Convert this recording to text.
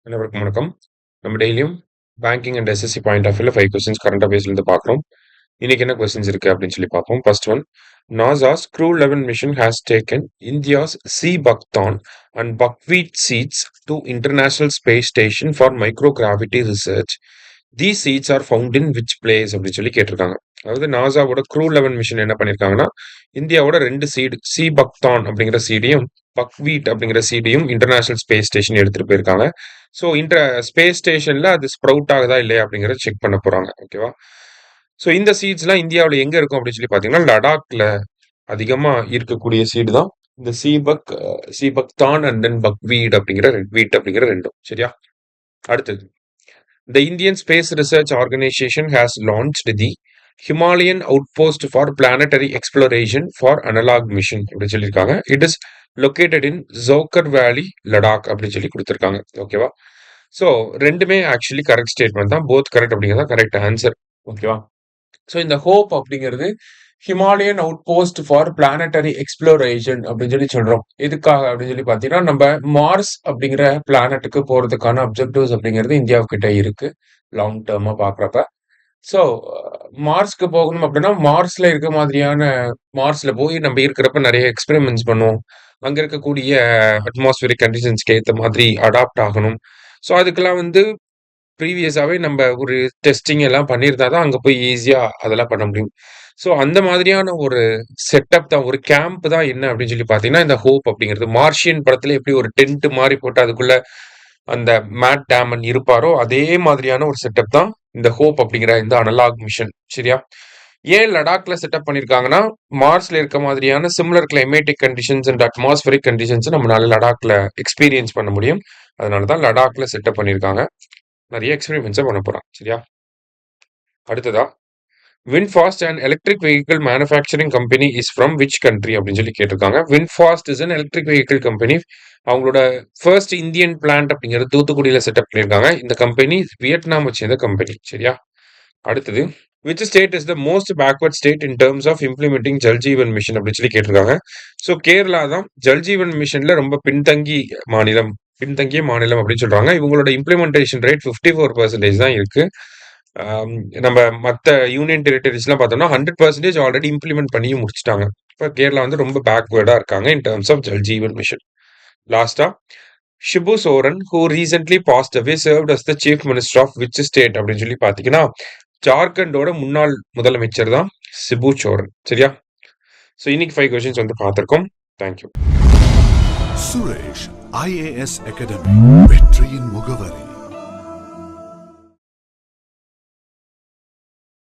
அனைவருக்கும் வணக்கம். நம்ம டெய்லியும் banking and SSC point of வியூல 5 கொஸ்டின்ஸ் கரண்ட் அஃபேர்ஸ்லேருந்து பார்க்குறோம். இன்னைக்கு என்ன கொஸ்டின்ஸ் இருக்கு அப்படின்னு சொல்லி பார்ப்போம். First one, NASA's Crew 11 mission has taken India's Sea Buckthorn and buckwheat seeds to International Space Station for microgravity research. These seeds are found in which place அப்படின்னு சொல்லி கேட்டிருக்காங்க. அதாவது நாசாவோட Crew 11 மிஷன் என்ன பண்ணியிருக்காங்கன்னா, இந்தியாவோட 2 சீடு சி பக்தான் அப்படிங்கிற சீடையும் buckwheat அப்படிங்கிற சீடையும் international space station எடுத்துட்டு போயிருக்காங்க. ஸோ ஸ்பேஸ் ஸ்டேஷன்ல அது ஸ்ப்ரவுட் ஆகுதா இல்லையா அப்படிங்கறத செக் பண்ண போறாங்க. ஓகேவா? ஸோ இந்த சீட்ஸ்லாம் இந்தியாவில் எங்க இருக்கும் அப்படின்னு சொல்லி பார்த்தீங்கன்னா, லடாக்ல அதிகமா இருக்கக்கூடிய சீடு தான் இந்த சீபக்தான் அண்ட் தென் பக்வீட் அப்படிங்கிற வீட் அப்படிங்கிற ரெண்டும். சரியா? அடுத்தது, The Indian Space Research Organization has launched the Himalayan Outpost for Planetary Exploration for Analog Mission அப்படின்னு சொல்லியிருக்காங்க. It is located in Zoukar Valley, Ladakh அப்படின்னு சொல்லி கொடுத்துருக்காங்க. ஓகேவா? ஸோ ரெண்டுமே ஆக்சுவலி கரெக்ட் ஸ்டேட்மெண்ட் தான். போத் கரெக்ட் அப்படிங்கிறதா கரெக்ட் ஆன்சர். ஓகேவா? ஸோ இந்த ஹோப் அப்படிங்கிறது Himalayan out post for planetary exploration அப்படின்னு சொல்லி சொல்றோம். எதுக்காக அப்படின்னு சொல்லி பார்த்தீங்கன்னா, நம்ம மார்ஸ் அப்படிங்கிற பிளானட்டுக்கு போறதுக்கான அப்ஜெக்டிவ்ஸ் அப்படிங்கிறது இந்தியாவுக்கிட்ட இருக்கு லாங் டேர்மா பாக்குறப்ப. ஸோ மார்ஸ்க்கு போகணும் அப்படின்னா, மார்ஸ்ல இருக்க மாதிரியான மார்ஸ்ல போய் நம்ம இருக்கிறப்ப நிறைய எக்ஸ்பெரிமெண்ட்ஸ் பண்ணுவோம். அங்க இருக்கக்கூடிய அட்மாஸ்பியரிக் கண்டிஷன்ஸ்க்கு ஏற்ற மாதிரி அடாப்ட் ஆகணும். ஸோ அதுக்கெல்லாம் வந்து ப்ரீவியஸாவே நம்ம ஒரு டெஸ்டிங் எல்லாம் பண்ணியிருந்தா தான் அங்க போய் ஈஸியா அதெல்லாம் பண்ண முடியும். ஸோ அந்த மாதிரியான ஒரு செட்டப் தான், ஒரு கேம்ப் தான் என்ன அப்படின்னு சொல்லி பார்த்தீங்கன்னா, இந்த ஹோப் அப்படிங்கிறது. மார்ஷியன் படத்துல எப்படி ஒரு டென்ட் மாரி போட்டு அதுக்குள்ள அந்த மேட் டேமன் இருப்பாரோ, அதே மாதிரியான ஒரு செட்டப் தான் இந்த ஹோப் அப்படிங்கிற இந்த அனலாக் மிஷன். சரியா? ஏன் லடாக்ல செட்டப் பண்ணியிருக்காங்கன்னா, மார்ஸ்ல இருக்க மாதிரியான similar climatic conditions and atmospheric conditions நம்மளால லடாக்ல எக்ஸ்பீரியன்ஸ் பண்ண முடியும். அதனால தான் லடாக்ல செட்டப் பண்ணியிருக்காங்க. நிறைய எக்ஸ்பெரிமெண்ட்ஸை பண்ண போறாங்க. சரியா? அடுத்ததா, VinFast and electric vehicle manufacturing company is from which country அப்படின்னு சொல்லி கேட்டிருக்காங்க. VinFast is an electric vehicle company. அவங்களோட ஃபர்ஸ்ட் இந்தியன் பிளான்ட் அப்படிங்கிறது தூத்துக்குடியில செட்டப் பண்ணியிருக்காங்க. இந்த கம்பெனி வியட்நாமை சேர்ந்த கம்பெனி. சரியா? அடுத்தது, which state is the most backward state in terms of implementing Jal Jeevan mission அப்படின்னு சொல்லி கேட்டிருக்காங்க. ஸோ கேரளா தான் ஜல்ஜீவன் மிஷன்ல ரொம்ப பின்தங்கிய மாநிலம் அப்படின்னு சொல்றாங்க. இவங்களோட இம்ப்ளிமெண்டேஷன் ரேட் 54% தான் இருக்கு. நம்ம மற்ற யூனியன் டெரிட்டரிஸ்லாம் பார்த்தோம்னா 100% ஆல்ரெடி இம்ப்ளிமெண்ட் பண்ணி முடிச்சிட்டாங்க. இப்போ கேரளா வந்து ரொம்ப பேக்வேர்டா இருக்காங்க in terms of Jal Jeevan mission. லாஸ்டா, Shibu Soren who recently passed away served as the chief minister of which state அப்படின்னு சொல்லி பார்த்தீங்கன்னா, ஜார்க்கண்டோட முன்னாள் முதலமைச்சர் தான் சிபு சோரன். சரியா? ஸோ இன்னைக்கு 5 கொஸ்டின்ஸ் வந்து பார்த்துருக்கோம். தேங்க்யூ. சுரேஷ் IAS அகாடமி, வெற்றியின்